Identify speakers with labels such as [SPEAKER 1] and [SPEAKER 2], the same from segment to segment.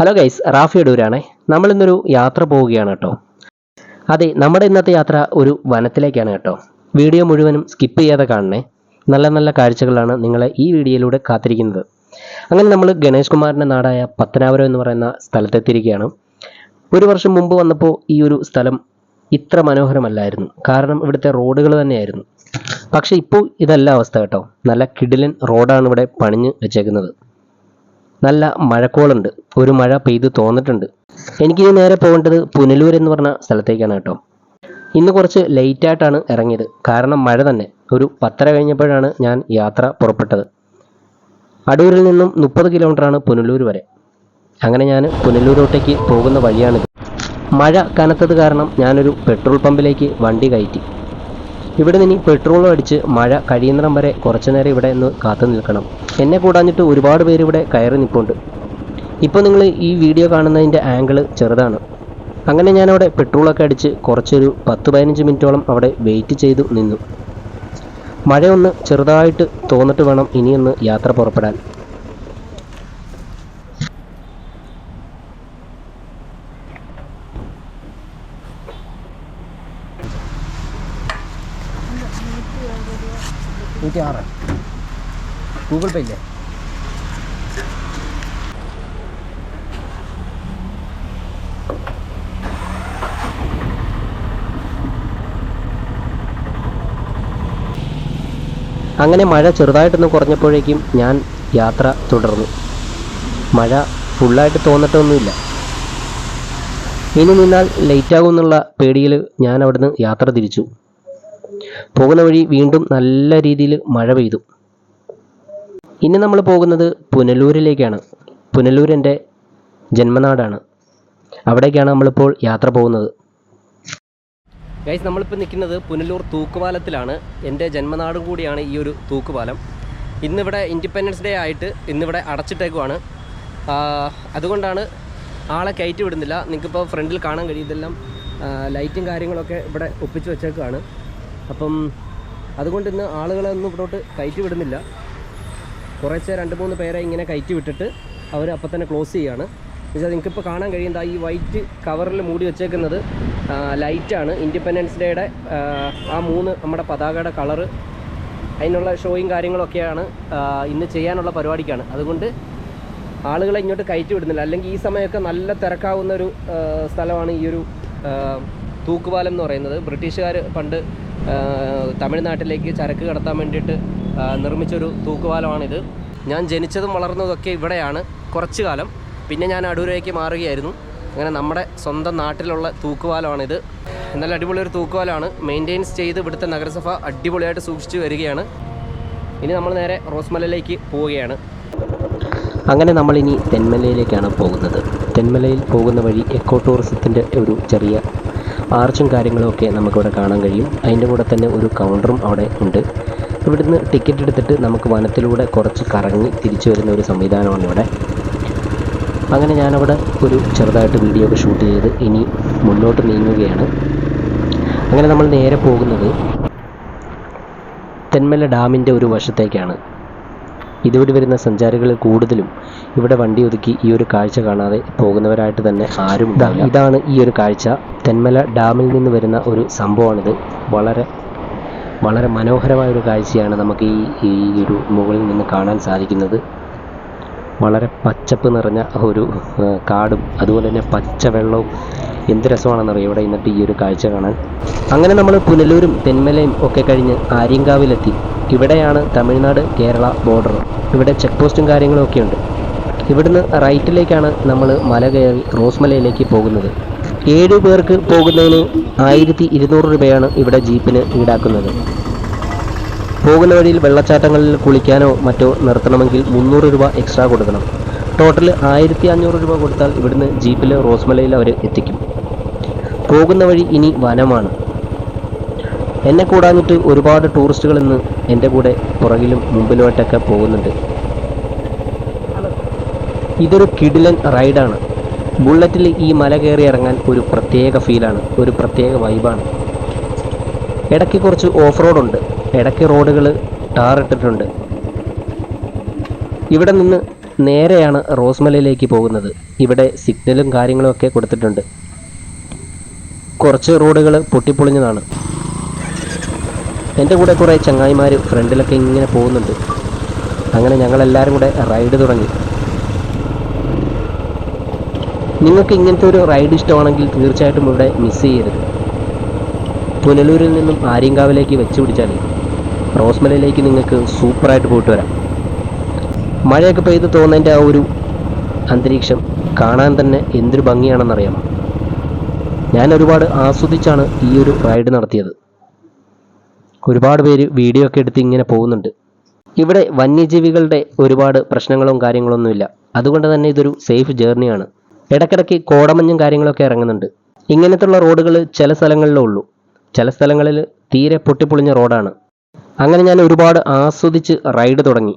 [SPEAKER 1] Hello guys, Rafi അടൂരാണേ. നമ്മളിന്നൊരു യാത്ര പോവുകയാണ് കേട്ടോ. അതെ, നമ്മുടെ ഇന്നത്തെ യാത്ര ഒരു വനത്തിലേക്കാണ് കേട്ടോ. വീഡിയോ മുഴുവനും സ്കിപ്പ് ചെയ്യാതെ കാണണേ. നല്ല നല്ല കാഴ്ചകളാണ് നിങ്ങളെ ഈ വീഡിയോയിലൂടെ കാത്തിരിക്കുന്നത്. അങ്ങനെ നമ്മൾ ഗണേഷ് കുമാറിൻ്റെ നാടായ പത്തനാപുരം എന്ന് പറയുന്ന സ്ഥലത്തെത്തിയിരിക്കുകയാണ്. ഒരു വർഷം മുമ്പ് വന്നപ്പോൾ ഈ ഒരു സ്ഥലം ഇത്ര മനോഹരമല്ലായിരുന്നു. കാരണം ഇവിടുത്തെ റോഡുകൾ തന്നെയായിരുന്നു. പക്ഷെ ഇപ്പോൾ ഇതല്ല അവസ്ഥ കേട്ടോ. നല്ല കിടിലൻ റോഡാണ് ഇവിടെ പണിഞ്ഞ് വെച്ചേക്കുന്നത്. നല്ല മഴക്കോളുണ്ട്. ഒരു മഴ പെയ്ത് തോന്നിട്ടുണ്ട്. എനിക്കിനി നേരെ പോകേണ്ടത് പുനലൂർ എന്ന് പറഞ്ഞ സ്ഥലത്തേക്കാണ് കേട്ടോ. ഇന്ന് കുറച്ച് ലേറ്റായിട്ടാണ് ഇറങ്ങിയത്. കാരണം മഴ തന്നെ. ഒരു 10:30 കഴിഞ്ഞപ്പോഴാണ് ഞാൻ യാത്ര പുറപ്പെട്ടത്. അടൂരിൽ നിന്നും 30 കിലോമീറ്ററാണ് പുനലൂർ വരെ. അങ്ങനെ ഞാൻ പുനലൂരോട്ടേക്ക് പോകുന്ന വഴിയാണിത്. മഴ കനത്തത് കാരണം ഞാനൊരു പെട്രോൾ പമ്പിലേക്ക് വണ്ടി കയറ്റി. ഇവിടെ നിന്ന് പെട്രോൾ അടിച്ച് മഴ കഴിയുന്നിടം വരെ കുറച്ചു നേരം ഇവിടെ നിന്ന് കാത്തു നിൽക്കണം. എന്നെ കൂടാഞ്ഞിട്ട് ഒരുപാട് പേര് ഇവിടെ കയറി നിൽപ്പുണ്ട്. ഇപ്പോൾ നിങ്ങൾ ഈ വീഡിയോ കാണുന്നതിൻ്റെ ആംഗിൾ ചെറുതാണ്. അങ്ങനെ ഞാനവിടെ പെട്രോളൊക്കെ അടിച്ച് കുറച്ചൊരു 10-15 മിനിറ്റോളം അവിടെ വെയിറ്റ് ചെയ്തു നിന്നു. മഴയൊന്ന് ചെറുതായിട്ട് തോന്നിട്ട് വേണം ഇനിയൊന്ന് യാത്ര പുറപ്പെടാൻ. ഗൂഗിൾ പേ ഇല്ലേ? അങ്ങനെ മഴ ചെറുതായിട്ടൊന്ന് കുറഞ്ഞപ്പോഴേക്കും ഞാൻ യാത്ര തുടർന്നു. മഴ ഫുള്ളായിട്ട് തോന്നിട്ടൊന്നുമില്ല. ഇനി നിന്നാൽ ലേറ്റാകും എന്നുള്ള പേടിയിൽ ഞാൻ അവിടുന്ന് യാത്ര തിരിച്ചു. പോകുന്ന വഴി വീണ്ടും നല്ല രീതിയിൽ മഴ പെയ്തു. ഇനി നമ്മൾ പോകുന്നത് പുനലൂരിലേക്കാണ്. പുനലൂർ എൻ്റെ ജന്മനാടാണ്. അവിടേക്കാണ് നമ്മളിപ്പോൾ യാത്ര പോകുന്നത്. ഗൈസ്, നമ്മളിപ്പോൾ നിൽക്കുന്നത് പുനലൂർ തൂക്കുപാലത്തിലാണ്. എൻ്റെ ജന്മനാടും കൂടിയാണ് ഈ ഒരു തൂക്കുപാലം. ഇന്നിവിടെ ഇൻഡിപെൻഡൻസ് ഡേ ആയിട്ട് ഇന്നിവിടെ അടച്ചിട്ടേക്കുവാണ്. അതുകൊണ്ടാണ് ആളെ കയറ്റി വിടുന്നില്ല. നിങ്ങൾക്കിപ്പോൾ ഫ്രണ്ടിൽ കാണാൻ കഴിയും. ഇതെല്ലാം ലൈറ്റും കാര്യങ്ങളൊക്കെ ഇവിടെ ഒപ്പിച്ച് വെച്ചേക്കുവാണ്. അപ്പം അതുകൊണ്ട് ഇന്ന് ആളുകളെ ഒന്നും ഇവിടോട്ട് കയറ്റി വിടുന്നില്ല. കുറച്ച് 2-3 പേരെ ഇങ്ങനെ കയറ്റി വിട്ടിട്ട് അവർ അപ്പം തന്നെ ക്ലോസ് ചെയ്യുകയാണ്. എന്നുവെച്ചാൽ നിങ്ങൾക്കിപ്പോൾ കാണാൻ കഴിയുന്നത് ഈ വൈറ്റ് കവറിൽ മൂടി വെച്ചേക്കുന്നത് ലൈറ്റാണ്. ഇൻഡിപെൻഡൻസ് ഡേയുടെ ആ 3 നമ്മുടെ പതാകയുടെ കളറ് അതിനുള്ള ഷോയും കാര്യങ്ങളൊക്കെയാണ് ഇന്ന് ചെയ്യാനുള്ള പരിപാടിക്കാണ്. അതുകൊണ്ട് ആളുകളെ ഇങ്ങോട്ട് കയറ്റി വിടുന്നില്ല. അല്ലെങ്കിൽ ഈ സമയമൊക്കെ നല്ല തിരക്കാവുന്നൊരു സ്ഥലമാണ് ഈ ഒരു തൂക്കുപാലം എന്ന് പറയുന്നത്. ബ്രിട്ടീഷുകാർ പണ്ട് തമിഴ്നാട്ടിലേക്ക് ചരക്ക് കടത്താൻ വേണ്ടിയിട്ട് നിർമ്മിച്ചൊരു തൂക്കുപാലമാണിത്. ഞാൻ ജനിച്ചതും വളർന്നതൊക്കെ ഇവിടെയാണ് കുറച്ചു കാലം. പിന്നെ ഞാൻ അടൂരേക്ക് മാറുകയായിരുന്നു. അങ്ങനെ നമ്മുടെ സ്വന്തം നാട്ടിലുള്ള തൂക്കുപാലമാണിത്. നല്ല അടിപൊളിയൊരു തൂക്കുപാലമാണ്. മെയിൻറ്റെയിൻസ് ചെയ്ത് ഇവിടുത്തെ നഗരസഭ അടിപൊളിയായിട്ട് സൂക്ഷിച്ചു വരികയാണ്. ഇനി നമ്മൾ നേരെ റോസ്മലയിലേക്ക് പോവുകയാണ്. അങ്ങനെ നമ്മളിനി തെന്മലയിലേക്കാണ് പോകുന്നത്. തെന്മലയിൽ പോകുന്ന വഴി എക്കോ ടൂറിസത്തിൻ്റെ ഒരു ചെറിയ ആർച്ചും കാര്യങ്ങളുമൊക്കെ നമുക്കിവിടെ കാണാൻ കഴിയും. അതിൻ്റെ കൂടെ തന്നെ ഒരു കൗണ്ടറും അവിടെ ഉണ്ട്. ഇവിടുന്ന് ടിക്കറ്റ് എടുത്തിട്ട് നമുക്ക് വനത്തിലൂടെ കുറച്ച് കറങ്ങി തിരിച്ചു വരുന്ന ഒരു സംവിധാനമാണ് ഇവിടെ. അങ്ങനെ ഞാനവിടെ ഒരു ചെറുതായിട്ട് വീഡിയോ ഒക്കെ ഷൂട്ട് ചെയ്ത് ഇനി മുന്നോട്ട് നീങ്ങുകയാണ്. അങ്ങനെ നമ്മൾ നേരെ പോകുന്നത് തെന്മല ഡാമിൻ്റെ ഒരു വശത്തേക്കാണ്. ഇതുവഴി വരുന്ന സഞ്ചാരികൾ കൂടുതലും ഇവിടെ വണ്ടി ഒതുക്കി ഈ ഒരു കാഴ്ച കാണാതെ പോകുന്നവരായിട്ട് തന്നെ ആരും ഉണ്ടാവില്ല. ഇതാണ് ഈ ഒരു കാഴ്ച. തെന്മല ഡാമിൽ നിന്ന് വരുന്ന ഒരു സംഭവമാണിത്. വളരെ വളരെ മനോഹരമായൊരു കാഴ്ചയാണ് നമുക്ക് ഈ ഒരു മുകളിൽ നിന്ന് കാണാൻ സാധിക്കുന്നത്. വളരെ പച്ചപ്പ് നിറഞ്ഞ ഒരു കാടും അതുപോലെ തന്നെ പച്ച വെള്ളവും. എന്ത് രസമാണെന്നറിയാം ഇവിടെ ഇന്നിട്ട് ഈ ഒരു കാഴ്ച കാണാൻ. അങ്ങനെ നമ്മൾ പുനലൂരും തെന്മലയും ഒക്കെ കഴിഞ്ഞ് ആര്യങ്കാവിലെത്തി. ഇവിടെയാണ് തമിഴ്നാട് കേരള ബോർഡർ. ഇവിടെ ചെക്ക് പോസ്റ്റും കാര്യങ്ങളും ഒക്കെ ഉണ്ട്. ഇവിടുന്ന് റൈറ്റിലേക്കാണ് നമ്മൾ മല കയറി റോസ്മലയിലേക്ക് പോകുന്നത്. 7 പേർക്ക് പോകുന്നതിന് 1200 രൂപയാണ് ഇവിടെ ജീപ്പിന് ഈടാക്കുന്നത്. പോകുന്ന വഴിയിൽ വെള്ളച്ചാട്ടങ്ങളിൽ കുളിക്കാനോ മറ്റോ നിർത്തണമെങ്കിൽ 300 രൂപ എക്സ്ട്രാ കൊടുക്കണം. ടോട്ടൽ 1500 രൂപ കൊടുത്താൽ ഇവിടുന്ന് ജീപ്പിൽ റോസ്മലയിൽ അവർ എത്തിക്കും. പോകുന്ന വഴി ഇനി വനമാണ്. എന്നെ കൂടാഞ്ഞിട്ട് ഒരുപാട് ടൂറിസ്റ്റുകൾ ഇന്ന് എൻ്റെ കൂടെ പുറകിലും മുമ്പിലുമായിട്ടൊക്കെ പോകുന്നുണ്ട്. ഇതൊരു കിടിലൻ റൈഡാണ്. ബുള്ളറ്റിൽ ഈ മല കയറി ഇറങ്ങാൻ ഒരു പ്രത്യേക ഫീലാണ്, ഒരു പ്രത്യേക വൈബാണ്. ഇടയ്ക്ക് കുറച്ച് ഓഫ് റോഡുണ്ട്. ഇടയ്ക്ക് റോഡുകൾ ടാർ ഇട്ടിട്ടുണ്ട്. ഇവിടെ നിന്ന് നേരെയാണ് റോസ്മലയിലേക്ക് പോകുന്നത്. ഇവിടെ സിഗ്നലും കാര്യങ്ങളും ഒക്കെ കൊടുത്തിട്ടുണ്ട്. കുറച്ച് റോഡുകൾ പൊട്ടിപ്പൊളിഞ്ഞതാണ്. എൻ്റെ കൂടെ കുറേ ചങ്ങായിമാർ ഫ്രണ്ടിലൊക്കെ ഇങ്ങനെ പോകുന്നുണ്ട്. അങ്ങനെ ഞങ്ങളെല്ലാവരും കൂടെ റൈഡ് തുടങ്ങി. നിങ്ങൾക്ക് ഇങ്ങനത്തെ ഒരു റൈഡ് ഇഷ്ടമാണെങ്കിൽ തീർച്ചയായിട്ടും ഇവിടെ മിസ് ചെയ്യരുത്. പുനലൂരിൽ നിന്നും ആര്യങ്കാവിലേക്ക് വെച്ച് പിടിച്ചാൽ റോസ്മലയിലേക്ക് നിങ്ങൾക്ക് സൂപ്പറായിട്ട് പോയിട്ട് വരാം. മഴയൊക്കെ പെയ്ത് തോന്നേൻ്റെ ആ ഒരു അന്തരീക്ഷം കാണാൻ തന്നെ എന്തൊരു ഭംഗിയാണെന്നറിയാമോ. ഞാൻ ഒരുപാട് ആസ്വദിച്ചാണ് ഈ ഒരു റൈഡ് നടത്തിയത്. ഒരുപാട് പേര് വീഡിയോ ഒക്കെ എടുത്ത് ഇങ്ങനെ പോകുന്നുണ്ട്. ഇവിടെ വന്യജീവികളുടെ ഒരുപാട് പ്രശ്നങ്ങളും കാര്യങ്ങളൊന്നുമില്ല. അതുകൊണ്ട് തന്നെ ഇതൊരു സേഫ് ജേർണിയാണ്. ഇടയ്ക്കിടയ്ക്ക് കോടമഞ്ഞും കാര്യങ്ങളൊക്കെ ഇറങ്ങുന്നുണ്ട്. ഇങ്ങനത്തുള്ള റോഡുകൾ ചില സ്ഥലങ്ങളിലേ ഉള്ളൂ. ചില സ്ഥലങ്ങളിൽ തീരെ പൊട്ടിപ്പൊളിഞ്ഞ റോഡാണ്. അങ്ങനെ ഞാൻ ഒരുപാട് ആസ്വദിച്ച് റൈഡ് തുടങ്ങി.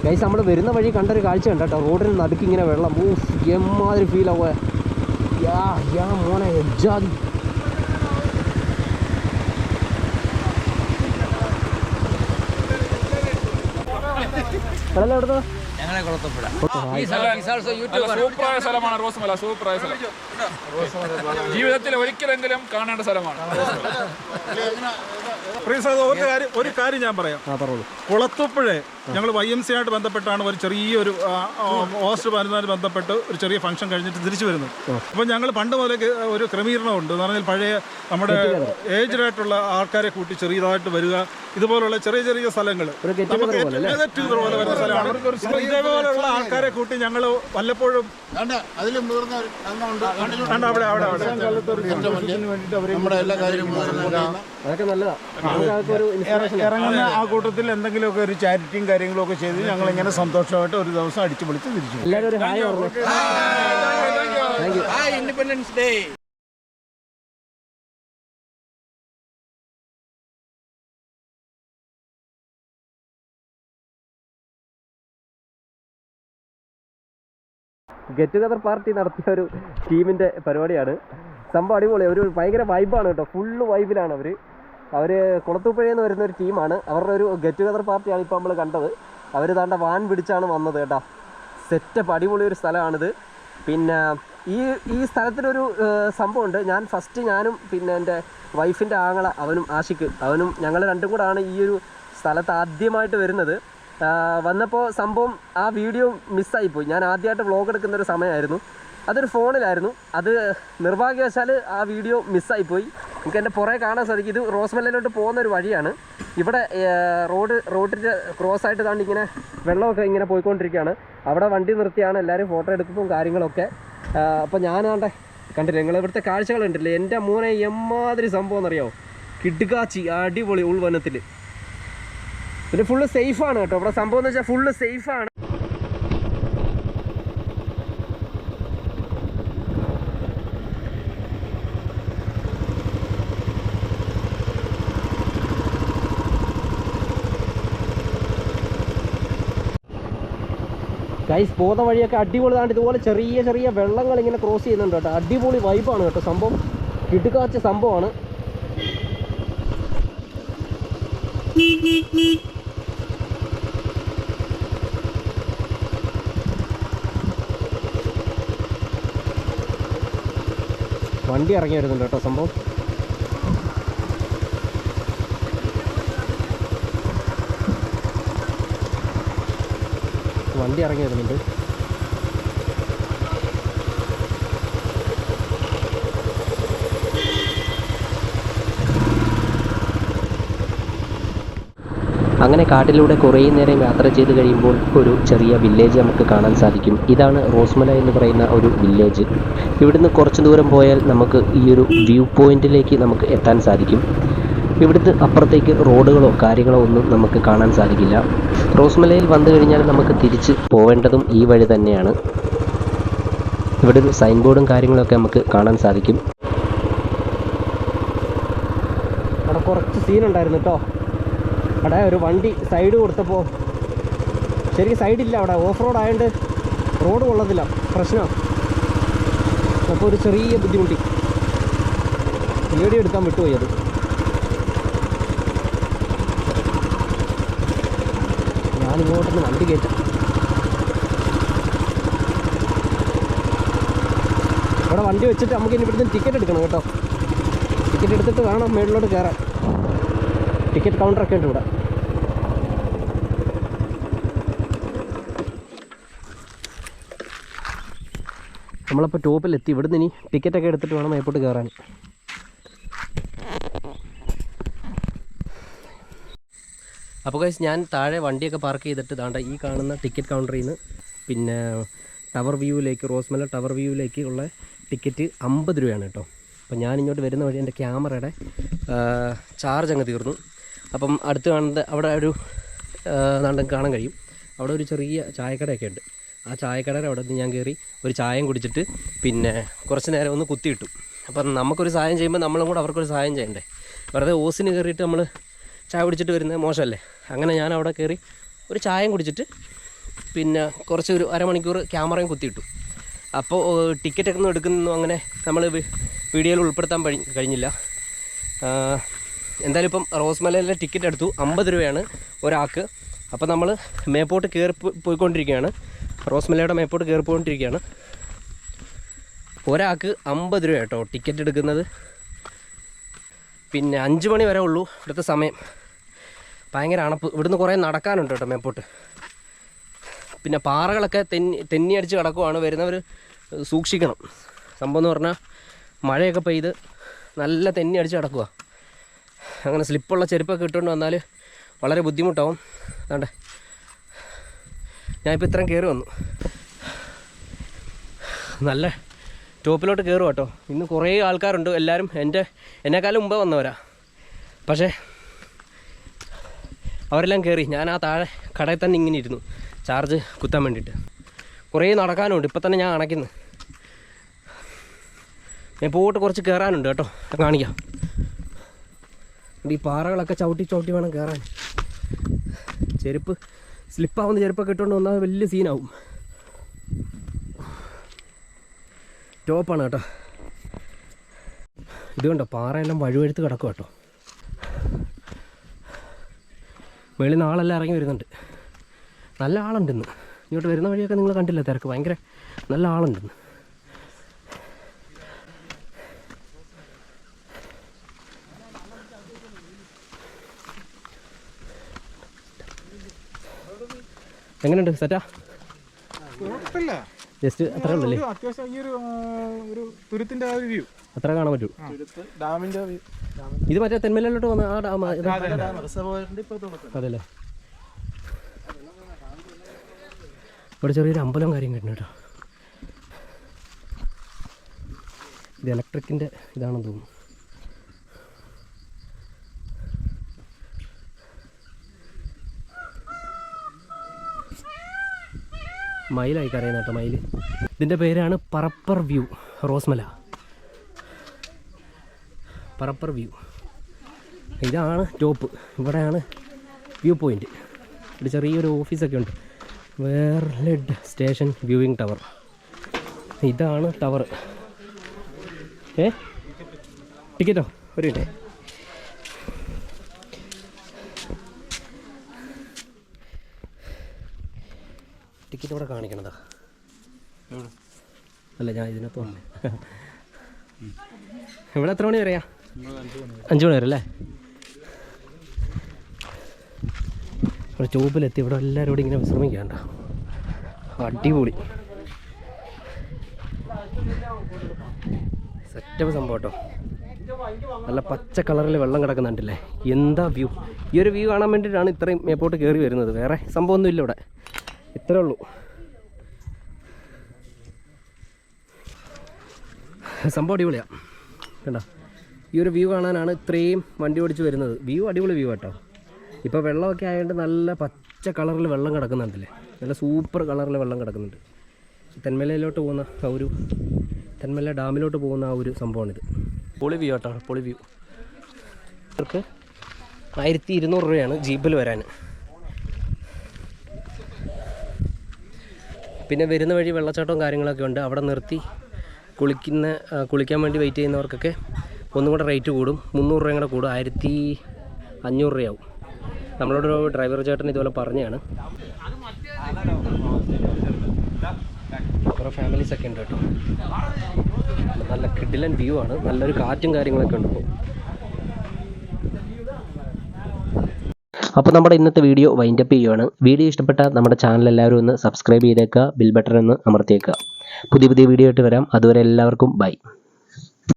[SPEAKER 1] ഗൈസ്, നമ്മൾ വരുന്ന വഴി കണ്ടൊരു കാഴ്ച ഉണ്ട് കേട്ടോ. റോഡിന് നടുക്ക് ഇങ്ങനെ വെള്ളം. എമ്മാതിരി ഫീൽ ആവുക. മോനെ എജാതി. സ്ഥലം എവിടുന്ന?
[SPEAKER 2] സൂപ്പറായ സ്ഥലമാണ് റോസ്മല. സൂപ്പറായ സ്ഥലം, ജീവിതത്തിൽ ഒരിക്കലെങ്കിലും കാണേണ്ട സ്ഥലമാണ്.
[SPEAKER 3] ഒരു കാര്യം ഞാൻ പറയാം. കുളത്തുപ്പുഴേ ഞങ്ങൾ YMC ആയിട്ട് ബന്ധപ്പെട്ടാണ് ഒരു ചെറിയൊരു ഹോസ്റ്റ് വരുന്നതിന് ബന്ധപ്പെട്ട് ഒരു ചെറിയ ഫംഗ്ഷൻ കഴിഞ്ഞിട്ട് തിരിച്ചു വരുന്നത്. അപ്പോൾ ഞങ്ങൾ പണ്ട് പോലെ ഒരു ക്രമീകരണമുണ്ട്. എന്ന് പറഞ്ഞാൽ പഴയ നമ്മുടെ ഏജ്ഡ് ആയിട്ടുള്ള ആൾക്കാരെ കൂട്ടി ചെറിയതായിട്ട് വരിക, ഇതുപോലുള്ള ചെറിയ ചെറിയ സ്ഥലങ്ങൾ നമുക്ക് പോലെ വരുന്ന സ്ഥലമാണ്. ഇതേപോലെയുള്ള ആൾക്കാരെ കൂട്ടി ഞങ്ങൾ വല്ലപ്പോഴും ഇറങ്ങുന്ന ആ കൂട്ടത്തിൽ എന്തെങ്കിലുമൊക്കെ ഒരു ചാരിറ്റിയും കാര്യങ്ങളും ഒക്കെ ചെയ്ത് ഞങ്ങൾ ഇങ്ങനെ സന്തോഷമായിട്ട് ഒരു ദിവസം അടിച്ചു പൊളിച്ച് തിരിച്ചു.
[SPEAKER 2] Independence day.
[SPEAKER 1] Get together party നടത്തിയ ഒരു ടീമിൻ്റെ പരിപാടിയാണ്. സംഭവം അടിപൊളി. ഒരു ഭയങ്കര വൈബാണ് കേട്ടോ. ഫുള്ള് വൈബിലാണ് അവർ കുളത്തൂപ്പുഴയിൽ നിന്ന് വരുന്ന ഒരു ടീമാണ്. അവരുടെ ഒരു ഗെറ്റ് ടുഗദർ പാർട്ടിയാണ് ഇപ്പോൾ നമ്മൾ കണ്ടത്. അവർ താണ്ട വാൻ പിടിച്ചാണ് വന്നത് കേട്ടോ. സെറ്റപ്പ് അടിപൊളി ഒരു സ്ഥലമാണിത്. പിന്നെ ഈ സ്ഥലത്തിനൊരു സംഭവമുണ്ട്. ഞാനും പിന്നെ എൻ്റെ വൈഫിൻ്റെ ആങ്ങള അവനും ആഷിക്ക് അവനും ഞങ്ങൾ രണ്ടും കൂടാണ് ഈ ഒരു സ്ഥലത്ത് ആദ്യമായിട്ട് വരുന്നത്. വന്നപ്പോൾ സംഭവം ആ വീഡിയോ മിസ്സായിപ്പോയി. ഞാൻ ആദ്യമായിട്ട് വ്ളോഗ് എടുക്കുന്നൊരു സമയമായിരുന്നു. അതൊരു ഫോണിലായിരുന്നു. അത് നിർഭാഗ്യവശാൽ ആ വീഡിയോ മിസ്സായിപ്പോയി. എനിക്ക് എൻ്റെ പുറകെ കാണാൻ സാധിക്കും. ഇത് റോസ്മലയിലോട്ട് പോകുന്നൊരു വഴിയാണ്. ഇവിടെ റോഡിൻ്റെ ക്രോസ് ആയിട്ട് താണ്ട് ഇങ്ങനെ വെള്ളമൊക്കെ ഇങ്ങനെ പോയിക്കൊണ്ടിരിക്കുകയാണ്. അവിടെ വണ്ടി നിർത്തിയാണ് എല്ലാവരും ഫോട്ടോ എടുക്കുന്നതും കാര്യങ്ങളൊക്കെ. അപ്പോൾ ഞാനാണ്ടെ കണ്ടില്ലേ, നിങ്ങൾ ഇവിടുത്തെ കാഴ്ചകൾ കണ്ടില്ലേ. എൻ്റെ മോനെ എമ്മാതിരി സംഭവം എന്നറിയാമോ. കിടുക്കാച്ചി അടിപൊളി ഉൾവനത്തിൽ. പിന്നെ ഫുള്ള് സേഫാണ് കേട്ടോ. ഇവിടെ സംഭവം എന്ന് വെച്ചാൽ ഫുള്ള് സേഫാണ്. ഗൈസ്, പോകുന്ന വഴിയൊക്കെ അടിപൊളി. താണ്ട് ഇതുപോലെ ചെറിയ ചെറിയ വെള്ളങ്ങൾ ഇങ്ങനെ ക്രോസ് ചെയ്യുന്നുണ്ട് കേട്ടോ. അടിപൊളി വൈബാണ് കേട്ടോ. സംഭവം കിടുക്കാച്ച സംഭവമാണ്. വണ്ടി ഇറങ്ങി വരുന്നുണ്ട് കേട്ടോ. സംഭവം വണ്ടി ഇറങ്ങി വരുന്നുണ്ട്. അങ്ങനെ കാട്ടിലൂടെ കുറേ നേരം യാത്ര ചെയ്ത് കഴിയുമ്പോൾ ഒരു ചെറിയ വില്ലേജ് നമുക്ക് കാണാൻ സാധിക്കും. ഇതാണ് റോസ്മല എന്ന് പറയുന്ന ഒരു വില്ലേജ്. ഇവിടുന്ന് കുറച്ച് ദൂരം പോയാൽ നമുക്ക് ഈ ഒരു വ്യൂ പോയിന്റിലേക്ക് നമുക്ക് എത്താൻ സാധിക്കും. ഇവിടുത്തെ അപ്പുറത്തേക്ക് റോഡുകളോ കാര്യങ്ങളോ ഒന്നും നമുക്ക് കാണാൻ സാധിക്കില്ല. റോസ്മലയിൽ വന്നു കഴിഞ്ഞാൽ നമുക്ക് തിരിച്ച് പോവേണ്ടതും ഈ വഴി തന്നെയാണ്. ഇവിടെ ഒരു സൈൻ ബോർഡും കാര്യങ്ങളൊക്കെ നമുക്ക് കാണാൻ സാധിക്കും. അവിടെ കുറച്ച് സീനുണ്ടായിരുന്നു കേട്ടോ. അവിടെ ഒരു വണ്ടി സൈഡ് കൊടുത്തപ്പോൾ ശരിക്കും സൈഡില്ല, അവിടെ ഓഫ് റോഡ് ആയതുകൊണ്ട് റോഡ് കൊള്ളത്തില്ല, പ്രശ്നമാണ്. അപ്പോൾ ഒരു ചെറിയ ബുദ്ധിമുട്ടി, വീഡിയോ എടുക്കാൻ വിട്ടുപോയി. അത് ഞാനിങ്ങോട്ടൊന്ന് വണ്ടി കയറ്റാം. ഇവിടെ വണ്ടി വെച്ചിട്ട് നമുക്ക് ഇനി ഇവിടുന്ന് ടിക്കറ്റ് എടുക്കണം കേട്ടോ. ടിക്കറ്റ് എടുത്തിട്ട് വേണം മേളിലോട്ട് കയറാൻ. ടിക്കറ്റ് കൗണ്ടറൊക്കെ ഉണ്ട് ഇവിടെ. നമ്മളപ്പോൾ ടോപ്പിലെത്തി. ഇവിടുന്ന് ഇനി ടിക്കറ്റൊക്കെ എടുത്തിട്ട് വേണം മേപ്പോട്ട് കയറാൻ. അപ്പോൾ ഗൈസ്, ഞാൻ താഴെ വണ്ടിയൊക്കെ പാർക്ക് ചെയ്തിട്ട് ദാണ്ട ഈ കാണുന്ന ടിക്കറ്റ് കൗണ്ടറിൽ നിന്ന് പിന്നെ ടവർ വ്യൂവിലേക്ക്, റോസ്മല ടവർ വ്യൂവിലേക്ക് ഉള്ള ടിക്കറ്റ് 50 രൂപയാണ് കേട്ടോ. അപ്പോൾ ഞാൻ ഇങ്ങോട്ട് വരുന്ന വഴി എൻ്റെ ക്യാമറയുടെ ചാർജ് അങ്ങ് തീർന്നു. അപ്പം അടുത്ത് കാണുന്നത് അവിടെ ഒരു നാണ്ടം കാണാൻ കഴിയും. അവിടെ ഒരു ചെറിയ ചായക്കടയൊക്കെ ഉണ്ട്. ആ ചായക്കടയുടെ അവിടെ നിന്ന് ഞാൻ കയറി ഒരു ചായയും കുടിച്ചിട്ട് പിന്നെ കുറച്ച് നേരം ഒന്ന് കുത്തിയിട്ടു. അപ്പം നമുക്കൊരു സഹായം ചെയ്യുമ്പോൾ നമ്മളും കൂടെ അവർക്കൊരു സഹായം ചെയ്യണ്ടേ. വെറുതെ ഓസിന് കയറിയിട്ട് നമ്മൾ ചായ കുടിച്ചിട്ട് വരുന്നത് മോശമല്ലേ. അങ്ങനെ ഞാൻ അവിടെ കയറി ഒരു ചായയും കുടിച്ചിട്ട് പിന്നെ കുറച്ച് ഒരു അരമണിക്കൂർ ക്യാമറയും കുത്തിയിട്ടു. അപ്പോൾ ടിക്കറ്റൊക്കെ ഒന്നും എടുക്കുന്നു അങ്ങനെ നമ്മൾ വീഡിയോയിൽ ഉൾപ്പെടുത്താൻ കഴിഞ്ഞില്ല. എന്തായാലും ഇപ്പം റോസ്മലയിലെ ടിക്കറ്റ് എടുത്തു. 50 രൂപയാണ് ഒരാൾക്ക്. അപ്പോൾ നമ്മൾ മേപ്പോട്ട് കയറി പോയിക്കൊണ്ടിരിക്കുകയാണ്. റോസ്മലയുടെ മേപ്പോട്ട് കയറി പോയിക്കൊണ്ടിരിക്കുകയാണ്. ഒരാൾക്ക് 50 രൂപ കേട്ടോ ടിക്കറ്റ് എടുക്കുന്നത്. പിന്നെ 5 മണി വരെ ഉള്ളൂ ഇവിടുത്തെ സമയം. ഭയങ്കര അണപ്പ്. ഇവിടുന്ന് കുറേ നടക്കാനുണ്ട് കേട്ടോ മേപ്പോട്ട്. പിന്നെ പാറകളൊക്കെ തെന്നി അടിച്ച് കിടക്കുവാണ്. വരുന്നവർ സൂക്ഷിക്കണം. സംഭവം എന്ന് പറഞ്ഞാൽ മഴയൊക്കെ പെയ്ത് നല്ല തെന്നി അടിച്ച് കിടക്കുക. അങ്ങനെ സ്ലിപ്പുള്ള ചെരുപ്പൊക്കെ ഇട്ടുകൊണ്ട് വന്നാൽ വളരെ ബുദ്ധിമുട്ടാവും. അതാണ്ട് ഞാനിപ്പോൾ ഇത്രയും കയറി വന്നു. നല്ല ടോപ്പിലോട്ട് കയറുക കേട്ടോ. ഇന്ന് കുറേ ആൾക്കാരുണ്ട്. എല്ലാവരും എന്നെക്കാളും മുമ്പേ വന്നവരാ. പക്ഷേ അവരെല്ലാം കയറി. ഞാൻ ആ താഴെ കടയിൽ തന്നെ ഇങ്ങനെ ഇരുന്നു ചാർജ് കുത്താൻ വേണ്ടിയിട്ട്. കുറേ നടക്കാനുണ്ട്. ഇപ്പം തന്നെ ഞാൻ അണയ്ക്കുന്നു. ഞാൻ പോയിട്ട് കുറച്ച് കയറാനുണ്ട് കേട്ടോ. കാണിക്കാം. ഈ പാറകളൊക്കെ ചവിട്ടി വേണം കയറാൻ. ചെരുപ്പ് സ്ലിപ്പാവുന്ന ചെരുപ്പൊക്കെ ഇട്ടുകൊണ്ട് വന്നാൽ വലിയ സീനാവും. ടോപ്പാണ് കേട്ടോ. ഇത് കണ്ടോ, പാറയെല്ലാം വഴുവഴുത്ത് കിടക്കും കേട്ടോ. വെളിയിൽ നിന്ന് ആളെല്ലാം ഇറങ്ങി വരുന്നുണ്ട്. നല്ല ആളുണ്ടെന്ന്. ഇങ്ങോട്ട് വരുന്ന വഴിയൊക്കെ നിങ്ങൾ കണ്ടില്ല, തിരക്ക് ഭയങ്കര നല്ല ആളുണ്ടെന്ന്. എങ്ങനെയുണ്ട്? സെറ്റാ? ജസ്റ്റ് അത്ര ഉള്ളല്ലേ?
[SPEAKER 3] അത്യാവശ്യം ഈ ഒരു തുരുത്തിന്റെ ആ ഒരു വ്യൂ
[SPEAKER 1] അത്ര കാണാൻ പറ്റൂ.
[SPEAKER 3] ഡാമിന്റെ
[SPEAKER 1] ഇത് മറ്റേ തെന്മലയിലോട്ട് വന്ന ആ ഡാം അതല്ലേ? ഇവിടെ ചെറിയൊരു അമ്പലം കാര്യം കിട്ടുന്നു കേട്ടോ. ഇത് ഇലക്ട്രിക്കിൻ്റെ ഇതാണെന്ന് തോന്നുന്നു. മയിലായി കരയുന്ന കേട്ടോ, മയിൽ. ഇതിൻ്റെ പേരാണ് പറപ്പർ വ്യൂ റോസ്മല. പറപ്പർ വ്യൂ. ഇതാണ് ടോപ്പ്. ഇവിടെയാണ് വ്യൂ പോയിൻ്റ്. ഇവിടെ ചെറിയൊരു ഓഫീസൊക്കെ ഉണ്ട്. വേർലെഡ് സ്റ്റേഷൻ വ്യൂവിംഗ് ടവർ. ഇതാണ് ടവർ. ടിക്കറ്റോ? ഒരു മിനിറ്റ്. ടിക്കറ്റ് ഇവിടെ കാണിക്കണതാ അല്ല, ഞാൻ ഇതിനകത്ത് വന്നേ. ഇവിടെ എത്ര മണി വരെയാ? 5 മണി വരെ അല്ലേ? ഇവിടെ ടോപ്പിലെത്തി. ഇവിടെ എല്ലാവരും കൂടി ഇങ്ങനെ വിശ്രമിക്കണ്ട. അടിപൊളി സെറ്റപ്പ് സംഭവം കേട്ടോ. നല്ല പച്ച കളറിൽ വെള്ളം കിടക്കുന്നുണ്ടല്ലേ. എന്താ വ്യൂ! ഈ ഒരു വ്യൂ കാണാൻ വേണ്ടിയിട്ടാണ് ഇത്രയും മേപ്പോട്ട് കയറി വരുന്നത്. വേറെ സംഭവമൊന്നും ഇല്ല ഇവിടെ, ഇത്രേ ഉള്ളൂ. സംഭവം അടിപൊളിയാണ് കണ്ടോ. ഈ ഒരു വ്യൂ കാണാനാണ് ഇത്രയും വണ്ടി ഓടിച്ച് വരുന്നത്. വ്യൂ അടിപൊളി വ്യൂ കേട്ടോ. ഇപ്പോൾ വെള്ളമൊക്കെ ആയതുകൊണ്ട് നല്ല പച്ച കളറിൽ വെള്ളം കിടക്കുന്നുണ്ടല്ലേ, നല്ല സൂപ്പർ കളറിൽ വെള്ളം കിടക്കുന്നുണ്ട്. തെന്മലയിലോട്ട് പോകുന്ന ആ ഒരു തെന്മല ഡാമിലോട്ട് പോകുന്ന ആ ഒരു സംഭവമാണിത്. പൊളി വ്യൂ കേട്ടോ, പൊളി വ്യൂ. അവർക്ക് 1200 രൂപയാണ് ജീപ്പിൽ വരാൻ. പിന്നെ വരുന്ന വഴി വെള്ളച്ചാട്ടവും കാര്യങ്ങളൊക്കെ ഉണ്ട്. അവിടെ നിർത്തി കുളിക്കാൻ വേണ്ടി വെയിറ്റ് ചെയ്യുന്നവർക്കൊക്കെ ഒന്നും കൂടെ റേറ്റ് കൂടും. 300 രൂപയും കൂടെ കൂടും, 1500 രൂപയാവും. നമ്മളോടൊരു ഡ്രൈവർ ചേട്ടൻ ഇതുപോലെ പറഞ്ഞതാണ്. കുറേ ഫാമിലീസൊക്കെ ഉണ്ട് കേട്ടോ. നല്ല കിടിലൻ വ്യൂ ആണ്, നല്ലൊരു കാറ്റും കാര്യങ്ങളൊക്കെ ഉണ്ട് ഇപ്പോൾ. അപ്പോൾ നമ്മുടെ ഇന്നത്തെ വീഡിയോ വൈൻഡപ്പ് ചെയ്യുകയാണ്. വീഡിയോ ഇഷ്ടപ്പെട്ടാൽ നമ്മുടെ ചാനൽ എല്ലാവരും ഒന്ന് സബ്സ്ക്രൈബ് ചെയ്തേക്കുക, ബെൽ ബട്ടൺ ഒന്ന് അമർത്തിയേക്കുക. പുതിയ വീഡിയോ ആയിട്ട് വരാം. അതുവരെ എല്ലാവർക്കും ബൈ.